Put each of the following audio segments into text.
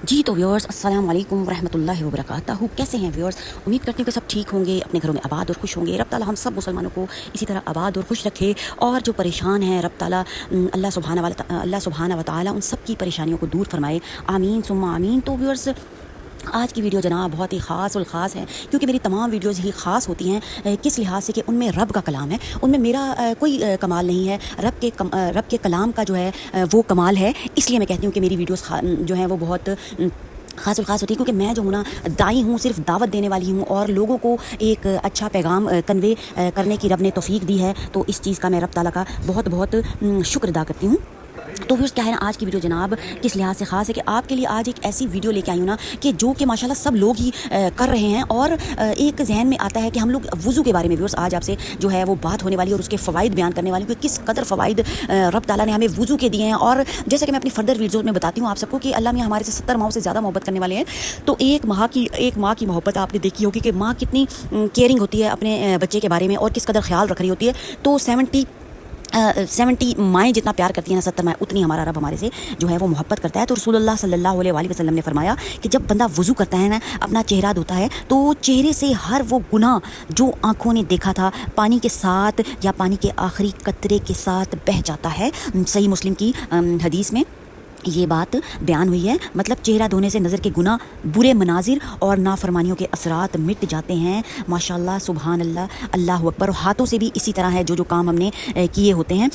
जी तो व्यूअर्स अस्सलाम वालेकुम रहमतुल्लाहि व बरकातहू। कैसे हैं व्यूअर्स? उम्मीद करती हूँ कि सब ठीक होंगे, अपने घरों में आबाद और खुश होंगे। रब ताला हम सब मुसलमानों को इसी तरह आबाद और खुश रखे, और जो परेशान हैं रब ताला अल्लाह सुब्हाना व तआला उन सब की परेशानियों को दूर फरमाए। आमीन सुम्मा आमीन। तो व्यूअर्स आज की वीडियो जनाब बहुत ही ख़ास है, क्योंकि मेरी तमाम वीडियोज़ ही ख़ास होती हैं। किस लिहाज से कि उनमें रब का कलाम है, उनमें मेरा कोई कमाल नहीं है। रब के कलाम का जो है वो कमाल है। इसलिए मैं कहती हूँ कि मेरी वीडियोज़ जो हैं वो बहुत ख़ास होती है, क्योंकि मैं जो हूँ ना दाई हूँ, सिर्फ दावत देने वाली हूँ, और लोगों को एक अच्छा पैगाम कन्वे करने की रब ने तौफीक दी है। तो इस चीज़ का मैं रब ताला का बहुत शुक्र अदा करती हूँ। तो फिर क्या है ना, आज की वीडियो जनाब किस लिहाज से ख़ास है कि आपके लिए आज एक ऐसी वीडियो लेके आई हूँ ना कि जो कि माशाल्लाह सब लोग ही कर रहे हैं, और एक जहन में आता है कि हम लोग वज़ू के बारे में व्यूअर्स आज आपसे जो है वो बात होने वाली है, और उसके फ़वाइद बयान करने वाली हूँ कि किस कदर फ़वाइद रब ताला ने हमें वज़ू के दिए हैं। और जैसे कि मैं अपनी फर्दर वीडियोज़ में बताती हूँ आप सबको कि अल्लाह मियाँ हमारे से 70 माह से ज़्यादा मोहब्बत करने वाले हैं। तो एक माँ की मोहब्बत आपने देखी होगी कि माँ कितनी केयरिंग होती है अपने बच्चे के बारे में, और किस कदर ख्याल रख रही होती है। तो 70 माएँ जितना प्यार करती हैं ना, 70 माएँ उतनी हमारा रब हमारे से जो है वो मोहब्बत करता है। तो रसूलुल्लाह सल्लल्लाहु अलैहि वसल्लम ने फरमाया कि जब बंदा वज़ू करता है ना, अपना चेहरा धोता है, तो चेहरे से हर वो गुनाह जो आँखों ने देखा था पानी के साथ या पानी के आखिरी कतरे के साथ बह जाता है। सही मुस्लिम की हदीस में ये बात बयान हुई है। मतलब चेहरा धोने से नज़र के गुनाह, बुरे मनाजिर और नाफरमानियों के असरात मिट जाते हैं। माशाल्लाह, सुबहान अल्लाह, अल्लाह अकबर। हाथों से भी इसी तरह है, जो काम हमने किए होते हैं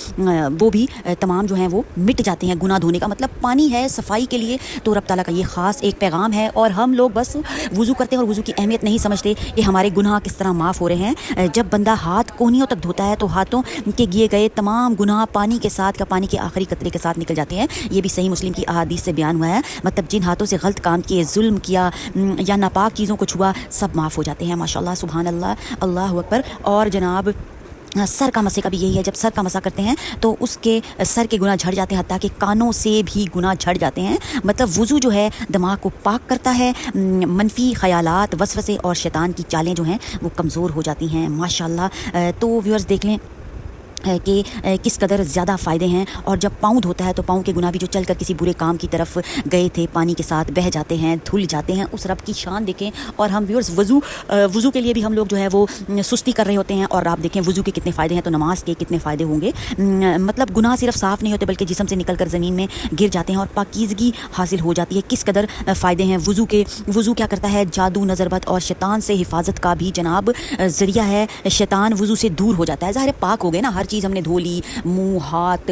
वो भी तमाम जो हैं वो मिट जाते हैं। गुनाह धोने का मतलब पानी है सफाई के लिए। तो रब ताला का ये ख़ास एक पैगाम है, और हम लोग बस वज़ू करते हैं और वज़ू की अहमियत नहीं समझते कि हमारे गुनाह किस तरह माफ़ हो रहे हैं। जब बंदा हाथ कोहनियों तक धोता है तो हाथों के किए गए तमाम गुनाह पानी के साथ का पानी के आखिरी कतरे के साथ निकल जाते हैं। ये भी सही मुस्लिम की अहादीस से बयान हुआ है। मतलब जिन हाथों से गलत काम किए, जुल्म किया या नापाक चीज़ों को छुआ, सब माफ़ हो जाते हैं। माशाल्लाह, सुभान अल्लाह, अल्लाह अकबर। और जनाब सर का मसे का भी यही है। जब सर का मसा करते हैं तो उसके सर के गुनाह झड़ जाते हैं, हत्ता कि कानों से भी गुनाह झड़ जाते हैं। मतलब वज़ू जो है दिमाग को पाक करता है, मनफी ख़यालात, वसवसे और शैतान की चालें जो हैं वो कमज़ोर हो जाती हैं। माशाल्लाह। तो व्यूअर्स देख लें कि किस कदर ज़्यादा फ़ायदे हैं। और जब पाँव धोता है तो पाँव के गुनाह भी जो चल कर किसी बुरे काम की तरफ गए थे पानी के साथ बह जाते हैं, धुल जाते हैं। उस रब की शान देखें। और हम व्यूअर्स वज़ू के लिए भी हम लोग जो है वो सुस्ती कर रहे होते हैं, और आप देखें वज़ू के कितने फ़ायदे हैं, तो नमाज के कितने फ़ायदे होंगे। मतलब गुनाह सिर्फ साफ़ नहीं होते बल्कि जिस्म से निकल कर ज़मीन में गिर जाते हैं और पाकीज़गी हासिल हो जाती है। किस कदर फ़ायदे हैं वज़ू के। वज़ू क्या करता है? जादू, नज़रबद और शैतान से हिफाजत का भी जनाब ज़रिया है। शैतान वज़ू से दूर हो जाता है। ज़ाहिर पाक हो गए ना, हर चीज़ हमने धो ली, मुँह, हाथ,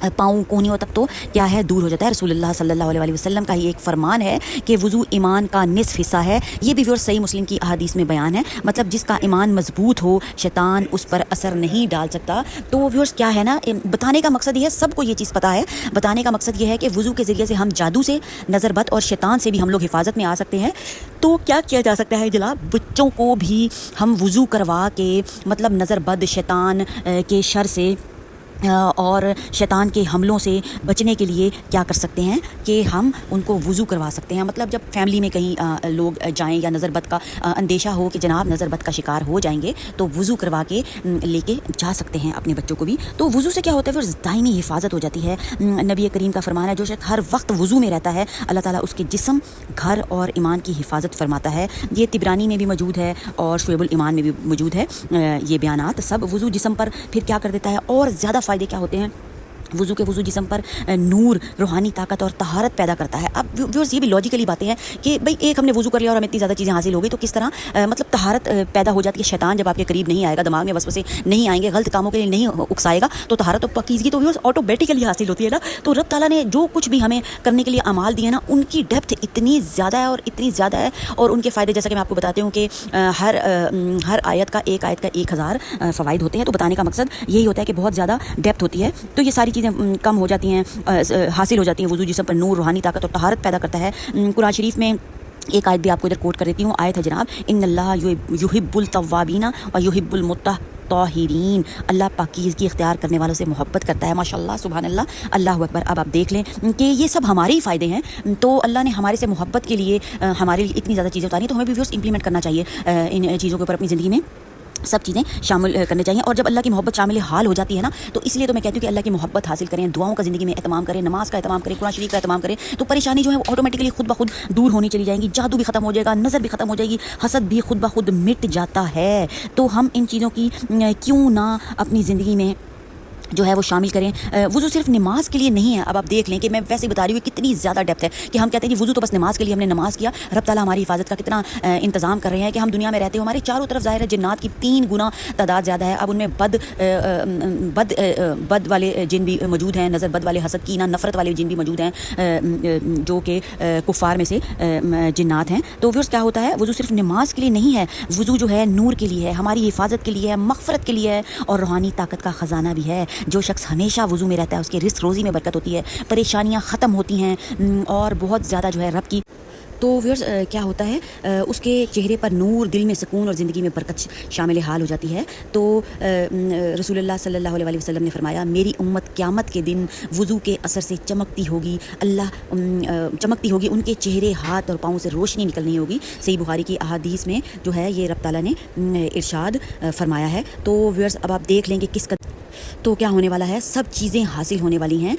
पाँव, कोहनियों तक तो क्या है दूर हो जाता है। रसूलुल्लाह सल्लल्लाहु अलैहि वसल्लम का ही एक फरमान है कि वज़ू ईमान का निस्फ़ हिस्सा है। ये भी व्यूअर्स सही मुस्लिम की अहादीस में बयान है। मतलब जिसका ईमान मजबूत हो, शैतान उस पर असर नहीं डाल सकता। तो व्यूअर्स क्या है ना, बताने का मकसद ये है, सबको ये चीज़ पता है, बताने का मकसद ये है कि वज़ू के ज़रिए से हम जादू से, नज़रबद और शैतान से भी हम लोग हिफाजत में आ सकते हैं। तो क्या किया जा सकता है जनाब? बच्चों को भी हम वज़ू करवा के, मतलब नज़रबद, शैतान के शर से और शैतान के हमलों से बचने के लिए क्या कर सकते हैं कि हम उनको वज़ू करवा सकते हैं। मतलब जब फैमिली में कहीं लोग जाएं या नज़रबद का अंदेशा हो कि जनाब नज़रबद का शिकार हो जाएंगे, तो वज़ू करवा के लेके जा सकते हैं अपने बच्चों को भी। तो वज़ू से क्या होता है? फिर दायमी हिफाजत हो जाती है। नबी करीम का फरमान है, जो शख्स हर वक्त वज़ू में रहता है अल्लाह ताला उसके जिस्म, घर और ईमान की हिफाजत फरमाता है। ये तिबरानी में भी मौजूद है और शुएबुल ईमान में भी मौजूद है। ये बयानात सब वज़ू जिस्म पर फिर क्या कर देता है, और ज़्यादा फ़ायदे क्या होते हैं वज़ू जिस्म पर? नूर, रूहानी ताकत और तहारत पैदा करता है। अब व्यूअर्स ये भी लॉजिकली बातें हैं कि भाई एक हमने वज़ू कर लिया और हमें इतनी ज़्यादा चीज़ें हासिल हो गई, तो किस तरह मतलब तहारत पैदा हो जाती है। शैतान जब आपके करीब नहीं आएगा, दिमाग में वसवसे नहीं आएंगे, गलत कामों के लिए नहीं उकसाएगा, तो तहारत और पाकीज़गी तो व्यूअर्स ऑटोमेटिकली हासिल होती है ना। तो रब ताला ने जो कुछ भी हमें करने के लिए अमाल दिए ना, उनकी डेप्थ इतनी ज़्यादा है और इतनी ज़्यादा है, और उनके फ़ायदे जैसा कि मैं आपको बताती हूँ कि हर आयत का 1000 फ़वाइद होते हैं। तो बताने का मकसद यही होता है कि बहुत ज़्यादा डेप्थ होती है। तो ये सारी चीज़ें कम हो जाती हैं, हासिल हो जाती हैं। वज़ू जिस्म पर नूर, रूहानी ताकत और तहारत पैदा करता है। कुरान शरीफ में एक आयत भी आपको इधर कोट कर देती हूँ। आयत है जनाब, इन्नल्लाह युहिब्बुल तव्वाबीना व युहिब्बुल मुत्तahhiरीन। अल्लाह पाकीज़गी इख्तियार करने वालों से मोहब्बत करता है। माशाल्लाह, सुभान अल्लाह, अल्लाह अकबर। अब आप देख लें कि ये सब हमारे ही फ़ायदे हैं। तो अल्लाह ने हमारे से मोहब्बत के लिए हमारे लिए इतनी ज़्यादा चीज़ें उतारी, तो हमें भी व्यूअर्स इंप्लीमेंट करना चाहिए इन चीज़ों के ऊपर अपनी ज़िंदगी में। सब चीज़ें शामिल करنے چاہیے. اور جب اللہ کی محبت شامل حال ہو جاتی ہے نا تو اس لیے تو میں کہتی ہوں کہ اللہ کی محبت حاصل کریں, دعاؤں کا زندگی میں اہتمام کریں, نماز کا اہتمام کریں, قرآن شریف کا اہتمام کریں, تو پریشانی جو ہے وہ آٹومیٹکلی خود بخود دور ہونی چلی جائیں گی. جادو بھی ختم ہو جائے گا, نظر بھی ختم ہو جائے گی, حسد بھی خود بخود مٹ جاتا ہے. تو ہم ان چیزوں کی کیوں نہ اپنی زندگی میں جو ہے وہ شامل کریں. وضو صرف نماز کے لیے نہیں ہے. اب آپ دیکھ لیں کہ میں ویسے بتا رہی ہوں کتنی زیادہ ڈیپتھ ہے کہ ہم کہتے ہیں کہ وضو تو بس نماز کے لیے, ہم نے نماز کیا, رب تعالیٰ ہماری حفاظت کا کتنا انتظام کر رہے ہیں کہ ہم دنیا میں رہتے ہو, ہمارے چاروں طرف ظاہر ہے جنات کی 3 گنا تعداد زیادہ ہے. اب ان میں بد والے جن بھی موجود ہیں, نظر بد والے, حسد, کینہ, نفرت والے جن بھی موجود ہیں جو کہ کفار میں سے جنات ہیں. تو پھر کیا ہوتا ہے, وضو صرف نماز کے لیے نہیں ہے, وضو جو ہے نور کے لیے ہے, ہماری حفاظت کے لیے ہے, مغفرت کے لیے ہے, اور روحانی طاقت کا خزانہ بھی ہے. جو شخص ہمیشہ وضو میں رہتا ہے اس کے رزق روزی میں برکت ہوتی ہے, پریشانیاں ختم ہوتی ہیں, اور بہت زیادہ جو ہے رب کی. تو ویئرز کیا ہوتا ہے, اس کے چہرے پر نور, دل میں سکون اور زندگی میں برکت شامل حال ہو جاتی ہے. تو رسول اللہ صلی اللہ علیہ وسلم نے فرمایا, میری امت قیامت کے دن وضو کے اثر سے چمکتی ہوگی, چمکتی ہوگی, ان کے چہرے, ہاتھ اور پاؤں سے روشنی نکلنی ہوگی. صحیح بخاری کی احادیث میں جو ہے یہ رب تعالیٰ نے ارشاد فرمایا ہے. تو ویئرز اب آپ دیکھ لیں کہ کس قدر تو کیا ہونے والا ہے, سب چیزیں حاصل ہونے والی ہیں.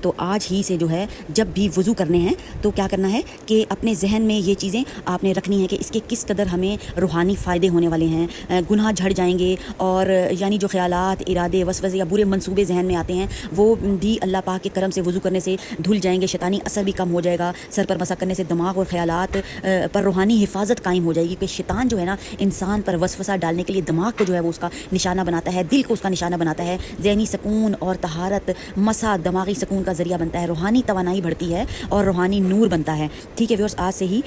تو آج ہی سے جو ہے جب بھی وضو کرنے ہیں تو کیا کرنا ہے کہ اپنے ذہن میں یہ چیزیں آپ نے رکھنی ہے کہ اس کے کس قدر ہمیں روحانی فائدے ہونے والے ہیں. گناہ جھڑ جائیں گے, اور یعنی جو خیالات, ارادے, وسوسے یا برے منصوبے ذہن میں آتے ہیں وہ بھی اللہ پاک کے کرم سے وضو کرنے سے دھل جائیں گے. شیطانی اثر بھی کم ہو جائے گا. سر پر مسح کرنے سے دماغ اور خیالات پر روحانی حفاظت قائم ہو جائے گی. کہ شیطان جو ہے نا انسان پر وسوسہ ڈالنے کے لیے دماغ کو جو ہے وہ اس کا نشانہ بناتا ہے, دل کو اس کا نشانہ بناتا ہے. ذہنی سکون اور طہارت, مسا دماغی سکون کا ذریعہ بنتا ہے, روحانی توانائی بڑھتی ہے اور روحانی نور بنتا ہے. ٹھیک ہے ویورز, آج سے ہی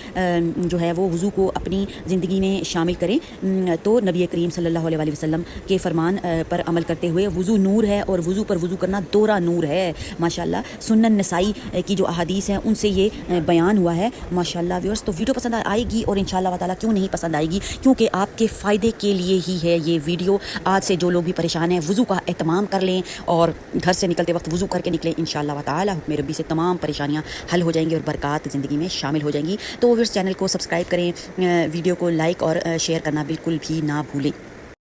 جو ہے وہ وضو کو اپنی زندگی میں شامل کریں. تو نبی کریم صلی اللہ علیہ وسلم کے فرمان پر عمل کرتے ہوئے, وضو نور ہے اور وضو پر وضو کرنا دوہرا نور ہے. ماشاءاللہ سنن نسائی کی جو احادیث ہیں ان سے یہ بیان ہوا ہے. ماشاءاللہ ویورز, تو ویڈیو پسند آئے گی, اور انشاءاللہ تعالیٰ کیوں نہیں پسند آئے گی, کیونکہ آپ کے فائدے کے لیے ہی ہے یہ ویڈیو. آج سے جو لوگ بھی پریشان ہیں وضو کا اہتمام کر لیں, اور گھر سے نکلتے وقت وضو کر کے نکلیں. انشاءاللہ تعالیٰ حکم ربی سے تمام پریشانیاں حل ہو جائیں گی اور برکات زندگی میں شامل ہو جائیں گی. تو اس چینل کو سبسکرائب کریں, ویڈیو کو لائک اور شیئر کرنا بالکل بھی نہ بھولیں.